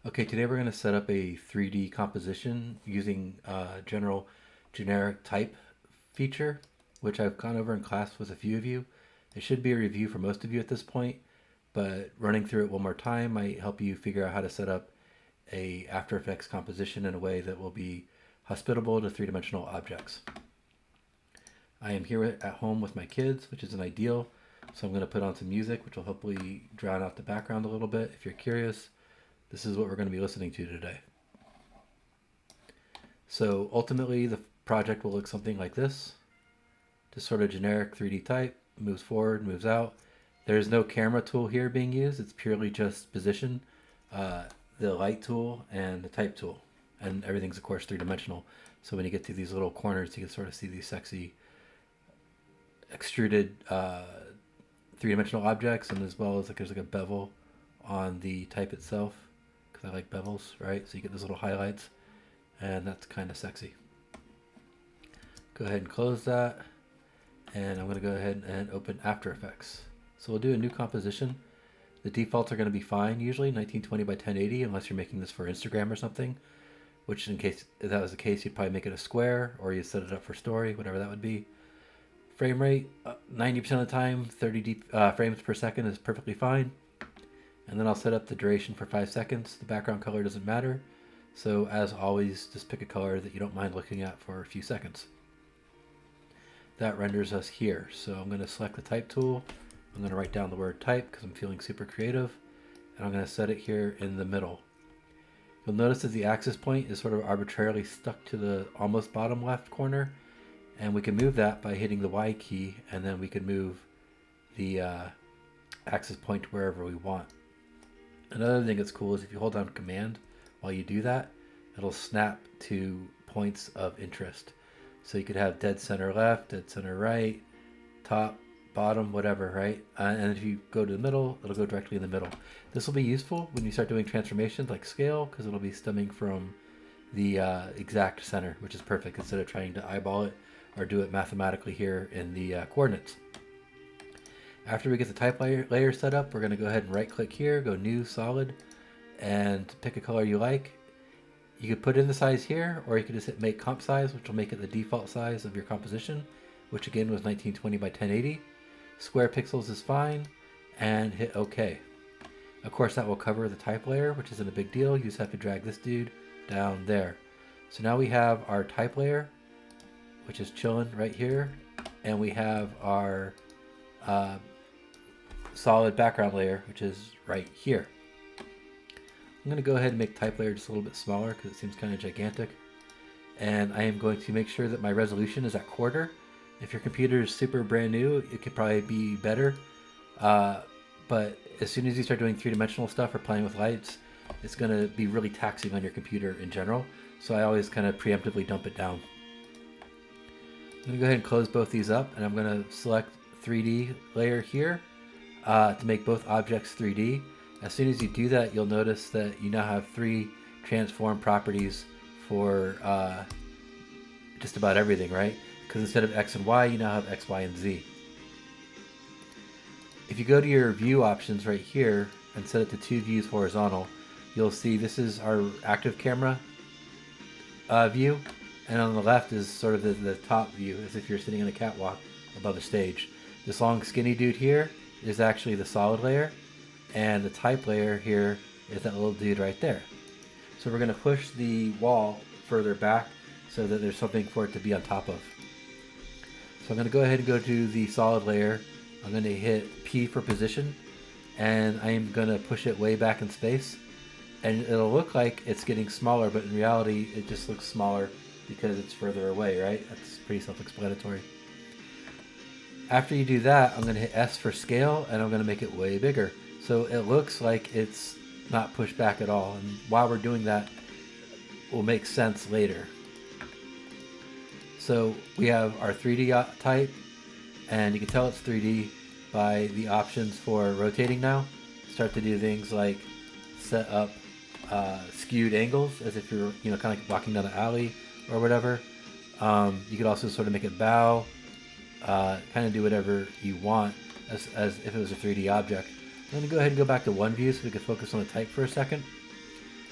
Okay, today we're going to set up a 3D composition using general generic type feature, which I've gone over in class with a few of you. It should be a review for most of you at this point, but running through it one more time might help you figure out how to set up a After Effects composition in a way that will be hospitable to three-dimensional objects. I am here at home with my kids, which is an ideal, so I'm going to put on some music, which will hopefully drown out the background a little bit. If you're curious, this is what we're going to be listening to today. So ultimately, the project will look something like this. Just sort of generic 3D type, moves forward, moves out. There's no camera tool here being used. It's purely just position, the light tool, and the type tool. And everything's, of course, three-dimensional. So when you get to these little corners, you can sort of see these sexy extruded three-dimensional objects, and as well as there's like a bevel on the type itself, because I like bevels, right? So you get those little highlights, and that's kind of sexy. Go ahead and close that, and I'm going to go ahead and open After Effects. So we'll do a new composition. The defaults are going to be fine, usually 1920 by 1080, unless you're making this for Instagram or something, which in case if that was the case, you'd probably make it a square, or you'd set it up for story, whatever that would be. Frame rate, 90% of the time, 30 frames per second is perfectly fine. And then I'll set up the duration for 5 seconds. The background color doesn't matter. So as always, just pick a color that you don't mind looking at for a few seconds. That renders us here. So I'm going to select the type tool. I'm going to write down the word type because I'm feeling super creative. And I'm going to set it here in the middle. You'll notice that the axis point is sort of arbitrarily stuck to the almost bottom left corner. And we can move that by hitting the Y key, and then we can move the axis point wherever we want. Another thing that's cool is if you hold down Command while you do that, it'll snap to points of interest. So you could have dead center left, dead center right, top, bottom, whatever, right? And if you go to the middle, it'll go directly in the middle. This will be useful when you start doing transformations like scale, because it'll be stemming from the exact center, which is perfect, instead of trying to eyeball it or do it mathematically here in the coordinates. After we get the type layer set up, we're going to go ahead and right click here, go new solid, and pick a color you like. You could put in the size here, or you could just hit make comp size, which will make it the default size of your composition, which again was 1920 by 1080. Square pixels is fine, and hit OK. Of course, that will cover the type layer, which isn't a big deal. You just have to drag this dude down there. So now we have our type layer, which is chilling right here, and we have our solid background layer, which is right here. I'm going to go ahead and make type layer just a little bit smaller because it seems kind of gigantic, and I am going to make sure that my resolution is at quarter. If your computer is super brand new, it could probably be better, but as soon as you start doing three-dimensional stuff or playing with lights, it's going to be really taxing on your computer in general, so I always kind of preemptively dump it down. I'm going to go ahead and close both these up, and I'm going to select 3D layer here to make both objects 3D. As soon as you do that, you'll notice that you now have 3 transform properties for just about everything, right? Because instead of X and Y, you now have X, Y, and Z. If you go to your view options right here and set it to 2 views horizontal, you'll see this is our active camera view. And on the left is sort of the top view, as if you're sitting in a catwalk above the stage. This long skinny dude here is actually the solid layer, and the type layer here is that little dude right there. So we're going to push the wall further back so that there's something for it to be on top of. So I'm going to go ahead and go to the solid layer. I'm going to hit P for position, and I am going to push it way back in space. And it'll look like it's getting smaller, but in reality it just looks smaller because it's further away, right? That's pretty self-explanatory. After you do that, I'm going to hit S for scale, and I'm going to make it way bigger. So it looks like it's not pushed back at all. And while we're doing that, will make sense later. So we have our 3D type, and you can tell it's 3D by the options for rotating now. Start to do things like set up skewed angles, as if you're kind of like walking down an alley or whatever. You could also sort of make it bow, kind of do whatever you want as if it was a 3D object. I'm going to go ahead and go back to one view so we can focus on the type for a second.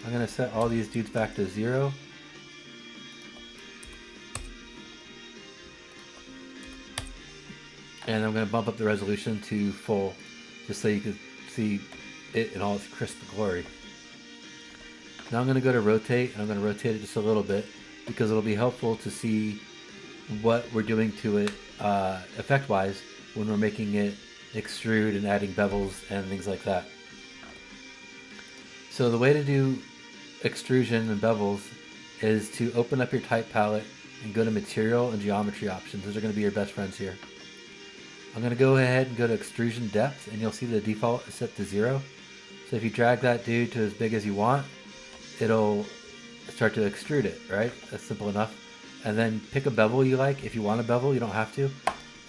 I'm going to set all these dudes back to 0. And I'm going to bump up the resolution to full, just so you can see it in all its crisp glory. Now I'm going to go to rotate, and I'm going to rotate it just a little bit, because it'll be helpful to see what we're doing to it effect-wise when we're making it extrude and adding bevels and things like that. So the way to do extrusion and bevels is to open up your type palette and go to material and geometry options. Those are going to be your best friends here. I'm going to go ahead and go to extrusion depth, and you'll see the default is set to 0. So if you drag that dude to as big as you want, it'll start to extrude it, right? That's simple enough. And then pick a bevel you like. If you want a bevel, you don't have to.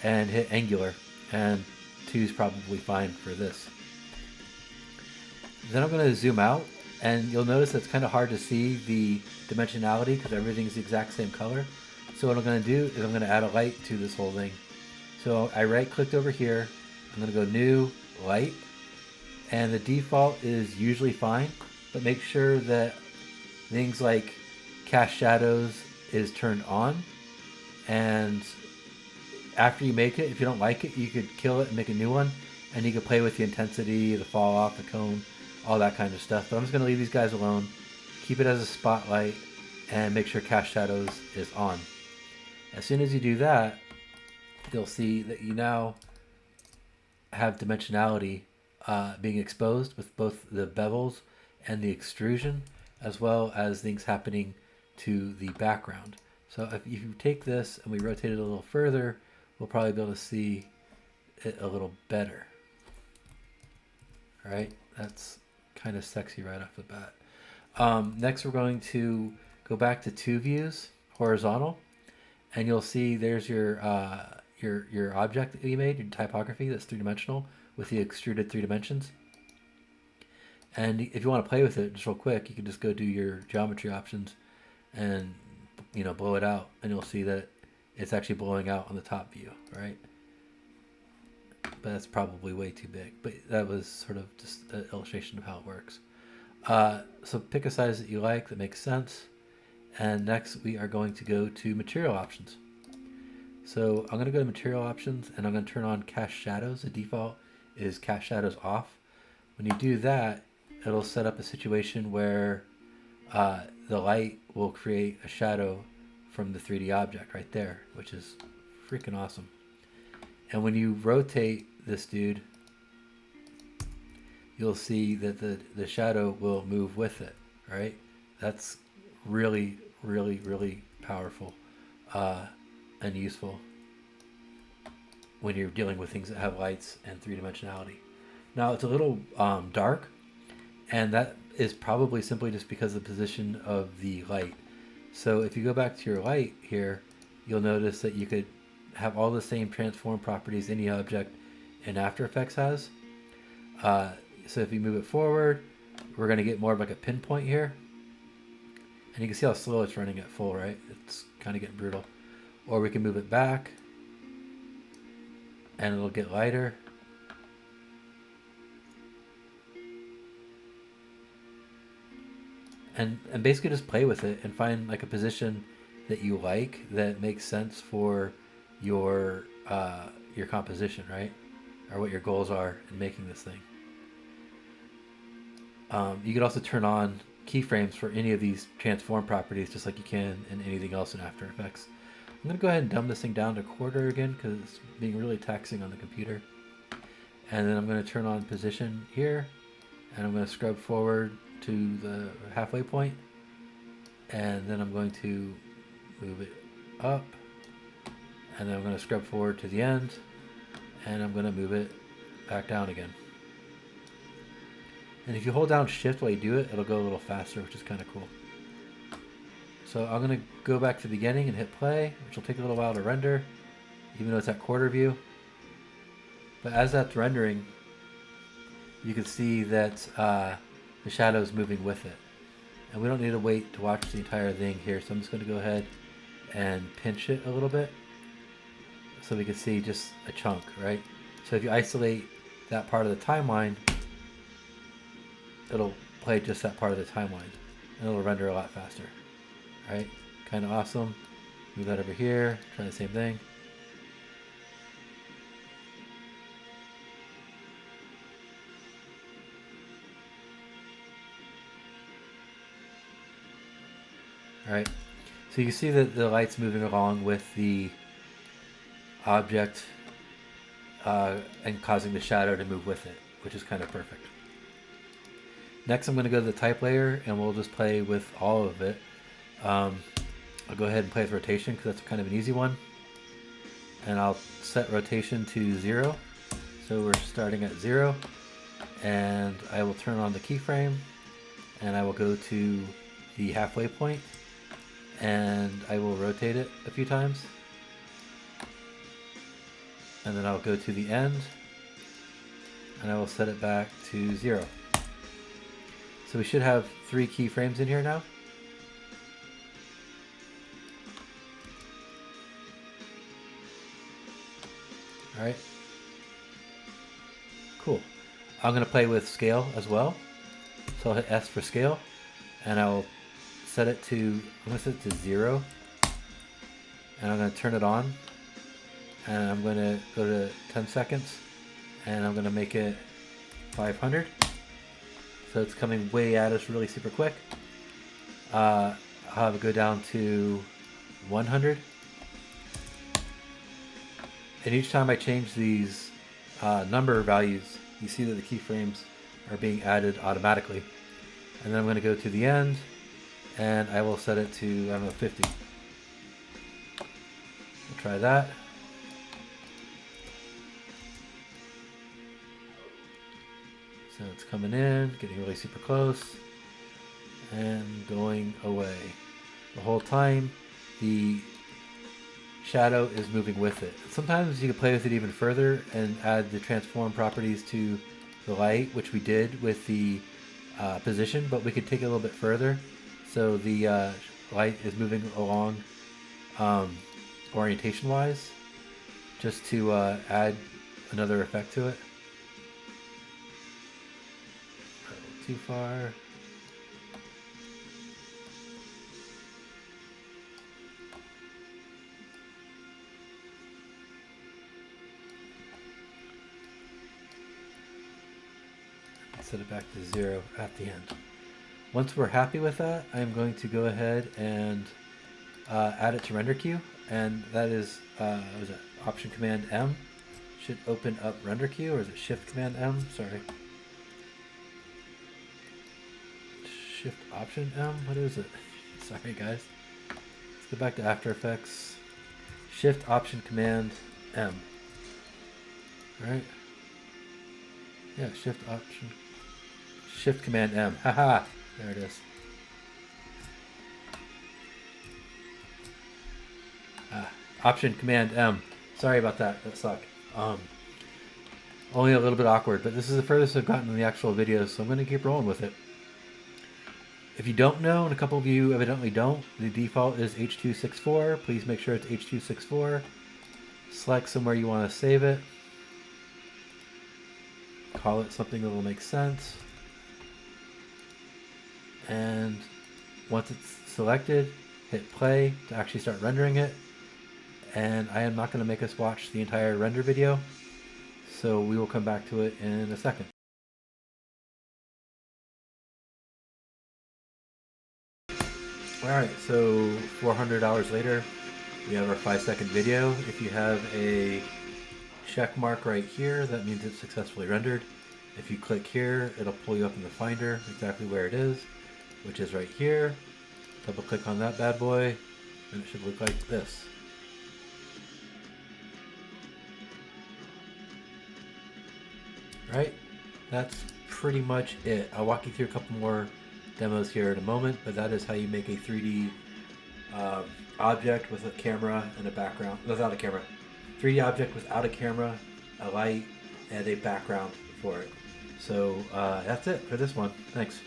And hit angular. And 2 is probably fine for this. Then I'm going to zoom out, and you'll notice it's kind of hard to see the dimensionality because everything's the exact same color. So what I'm going to do is I'm going to add a light to this whole thing. So I right clicked over here. I'm going to go new, light. And the default is usually fine, but make sure that things like cast shadows is turned on. And after you make it, if you don't like it, you could kill it and make a new one. And you can play with the intensity, the fall off, the cone, all that kind of stuff. But I'm just going to leave these guys alone, keep it as a spotlight, and make sure cast shadows is on. As soon as you do that, you'll see that you now have dimensionality being exposed with both the bevels and the extrusion, as well as things happening to the background. So if you take this and we rotate it a little further, we'll probably be able to see it a little better. All right, that's kind of sexy right off the bat. Next, we're going to go back to 2 views, horizontal, and you'll see there's your object that you made, your typography that's 3-dimensional with the extruded 3 dimensions. And if you want to play with it just real quick, you can just go do your geometry options and blow it out, and you'll see that it's actually blowing out on the top view, right? But that's probably way too big. But that was sort of just an illustration of how it works. So pick a size that you like that makes sense. And next we are going to go to material options. So I'm going to go to material options, and I'm going to turn on cast shadows. The default is cast shadows off. When you do that, it'll set up a situation where the light will create a shadow from the 3D object right there, which is freaking awesome. And when you rotate this dude, you'll see that the shadow will move with it, right? That's really, really, really powerful and useful when you're dealing with things that have lights and 3-dimensionality. Now, it's a little dark, and that is probably simply just because of the position of the light. So if you go back to your light here, you'll notice that you could have all the same transform properties any object in After Effects has. So if you move it forward, we're going to get more of like a pinpoint here. And you can see how slow it's running at full, right? It's kind of getting brutal. Or we can move it back, and it'll get lighter. And basically just play with it and find like a position that you like that makes sense for your composition, right? Or what your goals are in making this thing. You could also turn on keyframes for any of these transform properties, just like you can in anything else in After Effects. I'm going to go ahead and dumb this thing down to 1/4 again because it's being really taxing on the computer. And then I'm going to turn on position here, and I'm going to scrub forward to the halfway point, and then I'm going to move it up, and then I'm going to scrub forward to the end, and I'm going to move it back down again. And if you hold down shift while you do it, it'll go a little faster, which is kind of cool. So I'm going to go back to the beginning and hit play, which will take a little while to render, even though it's at 1/4 view. But as that's rendering, you can see that the shadow is moving with it. And we don't need to wait to watch the entire thing here, so I'm just going to go ahead and pinch it a little bit so we can see just a chunk, right? So if you isolate that part of the timeline, it'll play just that part of the timeline, and it'll render a lot faster. Right? Kind of awesome. Move that over here. Try the same thing. Alright, so you can see that the light's moving along with the object and causing the shadow to move with it, which is kind of perfect. Next I'm going to go to the type layer and we'll just play with all of it. I'll go ahead and play with rotation because that's kind of an easy one. And I'll set rotation to 0. So we're starting at 0. And I will turn on the keyframe and I will go to the halfway point and I will rotate it a few times. And then I'll go to the end and I will set it back to 0. So we should have 3 keyframes in here now. Alright. Cool. I'm going to play with scale as well. So I'll hit S for scale and I'll set it to, I'm going to set it to 0. And I'm going to turn it on. And I'm going to go to 10 seconds and I'm going to make it 500. So it's coming way at us really super quick. I'll have it go down to 100. And each time I change these number values, you see that the keyframes are being added automatically. And then I'm going to go to the end and I will set it to, I don't know, 50. We'll try that. So it's coming in, getting really super close, and going away. The whole time, the shadow is moving with it. Sometimes you can play with it even further and add the transform properties to the light, which we did with the position, but we could take it a little bit further. So the light is moving along orientation-wise, just to add another effect to it. Too far. Set it back to 0 at the end. Once we're happy with that, I'm going to go ahead and add it to render queue, and that is what is it? Option Command M should open up render queue, or is it Shift Command M? Sorry. Shift Option M? What is it? Sorry guys. Let's go back to After Effects. Shift Option Command M. Alright. Yeah, Shift Option. Shift Command M. Haha! There it is. Option Command M. Sorry about that. That sucked. Only a little bit awkward, but this is the furthest I've gotten in the actual video, so I'm going to keep rolling with it. If you don't know, and a couple of you evidently don't, the default is H.264. Please make sure it's H.264. Select somewhere you want to save it. Call it something that will make sense. And once it's selected, hit play to actually start rendering it. And I am not going to make us watch the entire render video, so we will come back to it in a second. Alright, so 400 hours later, we have our 5-second video. If you have a check mark right here, that means it's successfully rendered. If you click here, it'll pull you up in the Finder exactly where it is, which is right here. Double click on that bad boy, and it should look like this. Right? That's pretty much it. I'll walk you through a couple more demos here in a moment, but that is how you make a 3D object with a camera and a background. Without a camera. 3D object without a camera, a light, and a background for it. So that's it for this one. Thanks.